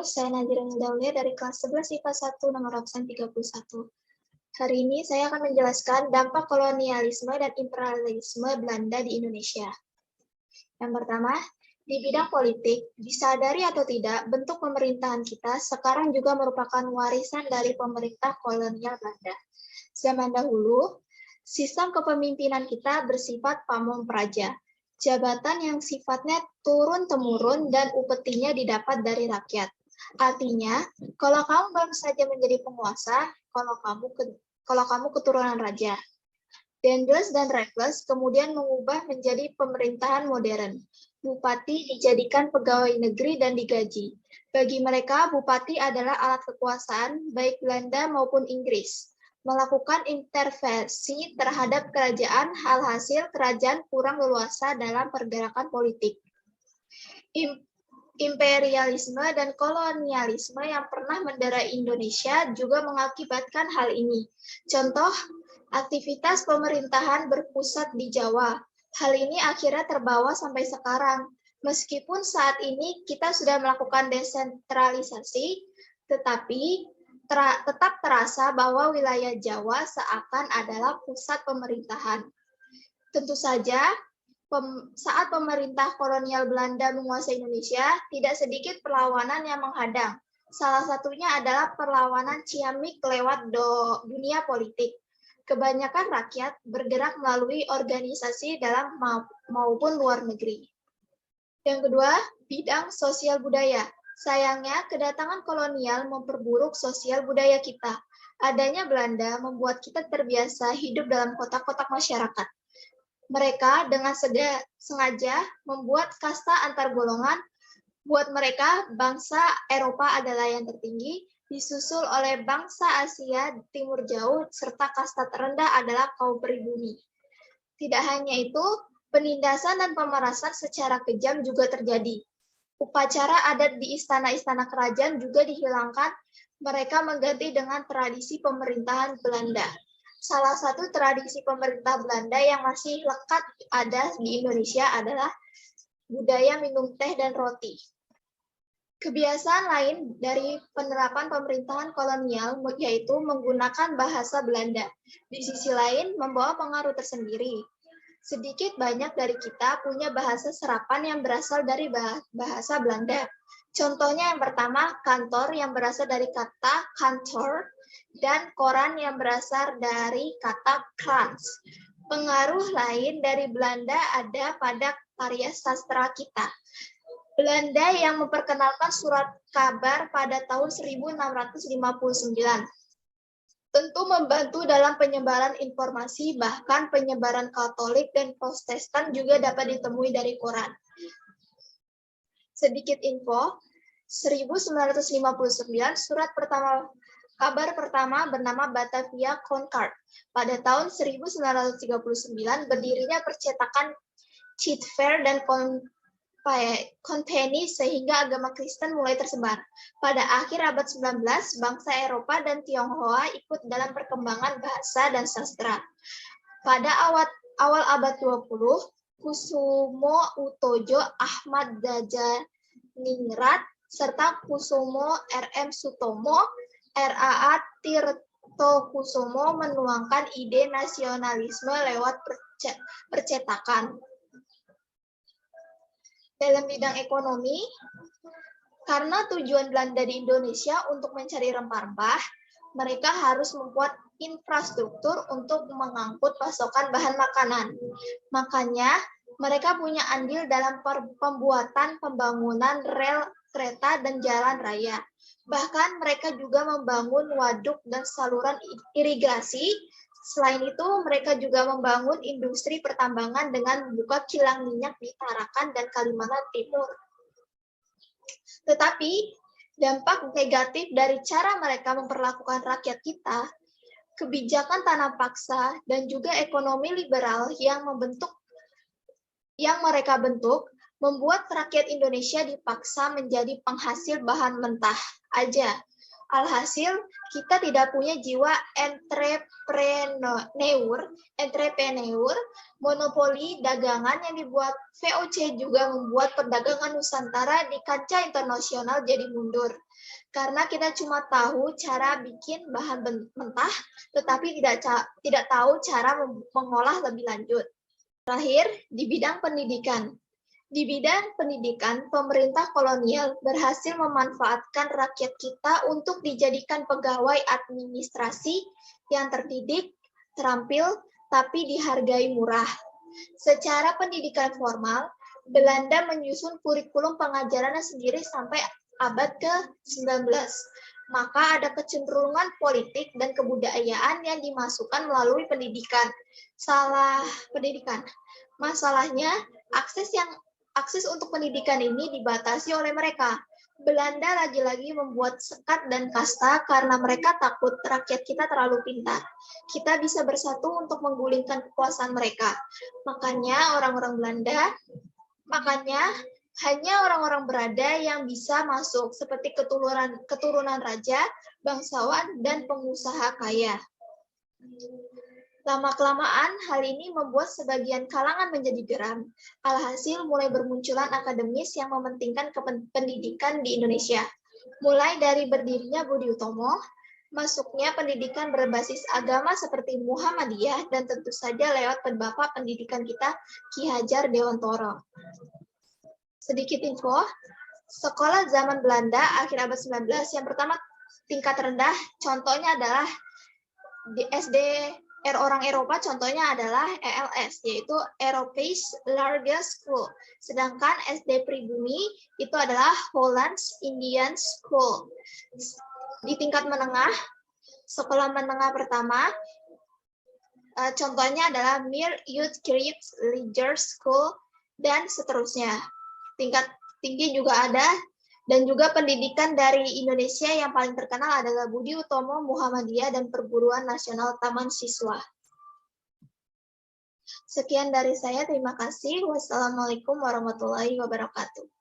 saya Nadira Nidaulia dari kelas 11 IPA 1 nomor absen 31. Hari ini saya akan menjelaskan dampak kolonialisme dan imperialisme Belanda di Indonesia. Yang pertama, di bidang politik, disadari atau tidak, bentuk pemerintahan kita sekarang juga merupakan warisan dari pemerintah kolonial Belanda. Zaman dahulu, sistem kepemimpinan kita bersifat pamong praja, jabatan yang sifatnya turun-temurun dan upetinya didapat dari rakyat. Artinya, kalau kamu baru saja menjadi penguasa, kalau kamu keturunan raja. Dendels dan Raffles kemudian mengubah menjadi pemerintahan modern. Bupati dijadikan pegawai negeri dan digaji. Bagi mereka, bupati adalah alat kekuasaan baik Belanda maupun Inggris. Melakukan intervensi terhadap kerajaan, hasil kerajaan kurang leluasa dalam pergerakan politik. Imperialisme dan kolonialisme yang pernah mendera Indonesia juga mengakibatkan hal ini. Contoh, aktivitas pemerintahan berpusat di Jawa. Hal ini akhirnya terbawa sampai sekarang. Meskipun saat ini kita sudah melakukan desentralisasi, tetapi tetap terasa bahwa wilayah Jawa seakan adalah pusat pemerintahan. Tentu saja, saat pemerintah kolonial Belanda menguasai Indonesia, tidak sedikit perlawanan yang menghadang. Salah satunya adalah perlawanan Ciamik lewat dunia politik. Kebanyakan rakyat bergerak melalui organisasi dalam maupun luar negeri. Yang kedua, bidang sosial budaya. Sayangnya, kedatangan kolonial memperburuk sosial budaya kita. Adanya Belanda membuat kita terbiasa hidup dalam kotak-kotak masyarakat. Mereka dengan sengaja membuat kasta antar golongan. Buat mereka, bangsa Eropa adalah yang tertinggi, disusul oleh bangsa Asia Timur Jauh, serta kasta terendah adalah kaum pribumi. Tidak hanya itu, penindasan dan pemerasan secara kejam juga terjadi. Upacara adat di istana-istana kerajaan juga dihilangkan, mereka mengganti dengan tradisi pemerintahan Belanda. Salah satu tradisi pemerintah Belanda yang masih lekat ada di Indonesia adalah budaya minum teh dan roti. Kebiasaan lain dari penerapan pemerintahan kolonial yaitu menggunakan bahasa Belanda. Di sisi lain, membawa pengaruh tersendiri. Sedikit banyak dari kita punya bahasa serapan yang berasal dari bahasa Belanda. Contohnya yang pertama, kantor yang berasal dari kata kantor, dan koran yang berasal dari kata krans. Pengaruh lain dari Belanda ada pada karya sastra kita. Belanda yang memperkenalkan surat kabar pada tahun 1659. Tentu membantu dalam penyebaran informasi, bahkan penyebaran Katolik dan Protestan juga dapat ditemui dari koran. Sedikit info, 1959 surat kabar pertama bernama Batavia Concord. Pada tahun 1939 berdirinya percetakan Chitfair dan Company sehingga agama Kristen mulai tersebar. Pada akhir abad 19, bangsa Eropa dan Tionghoa ikut dalam perkembangan bahasa dan sastra. Pada awal abad 20, Kusumo Utojo, Ahmad Dajaningrat, serta Kusumo R.M. Sutomo, R.A.A. Tirtokusumo menuangkan ide nasionalisme lewat percetakan. Dalam bidang ekonomi, karena tujuan Belanda di Indonesia untuk mencari rempah-rempah, mereka harus membuat infrastruktur untuk mengangkut pasokan bahan makanan. Makanya, mereka punya andil dalam pembangunan rel kereta dan jalan raya. Bahkan mereka juga membangun waduk dan saluran irigasi. Selain itu, mereka juga membangun industri pertambangan dengan membuka kilang minyak di Tarakan dan Kalimantan Timur. Tetapi, dampak negatif dari cara mereka memperlakukan rakyat kita, kebijakan tanam paksa, dan juga ekonomi liberal yang mereka bentuk, membuat rakyat Indonesia dipaksa menjadi penghasil bahan mentah aja. Alhasil, kita tidak punya jiwa entrepreneur, monopoli dagangan yang dibuat VOC juga membuat perdagangan Nusantara di kancah internasional jadi mundur. Karena kita cuma tahu cara bikin bahan mentah, tetapi tidak tahu cara mengolah lebih lanjut. Terakhir, di bidang pendidikan. Di bidang pendidikan, pemerintah kolonial berhasil memanfaatkan rakyat kita untuk dijadikan pegawai administrasi yang terdidik, terampil, tapi dihargai murah. Secara pendidikan formal, Belanda menyusun kurikulum pengajarannya sendiri sampai abad ke-19. Maka ada kecenderungan politik dan kebudayaan yang dimasukkan melalui pendidikan. Masalahnya, akses untuk pendidikan ini dibatasi oleh mereka. Belanda lagi-lagi membuat sekat dan kasta karena mereka takut rakyat kita terlalu pintar. Kita bisa bersatu untuk menggulingkan kekuasaan mereka. Makanya hanya orang-orang berada yang bisa masuk, seperti keturunan raja, bangsawan, dan pengusaha kaya. Lama-kelamaan, hal ini membuat sebagian kalangan menjadi geram. Alhasil, mulai bermunculan akademis yang mementingkan pendidikan di Indonesia. Mulai dari berdirinya Budi Utomo, masuknya pendidikan berbasis agama seperti Muhammadiyah, dan tentu saja lewat bapak pendidikan kita, Ki Hajar Dewantoro. Sedikit info, sekolah zaman Belanda akhir abad 19 yang pertama tingkat rendah, contohnya adalah di SD orang Eropa, contohnya adalah ELS, yaitu Europees Lagere School. Sedangkan SD pribumi itu adalah Hollands Indian School. Di tingkat menengah, sekolah menengah pertama, contohnya adalah Meer Uitgerecht Lagere School, dan seterusnya. Tingkat tinggi juga ada, dan juga pendidikan dari Indonesia yang paling terkenal adalah Budi Utomo, Muhammadiyah, dan Perguruan Nasional Taman Siswa. Sekian dari saya, terima kasih. Wassalamualaikum warahmatullahi wabarakatuh.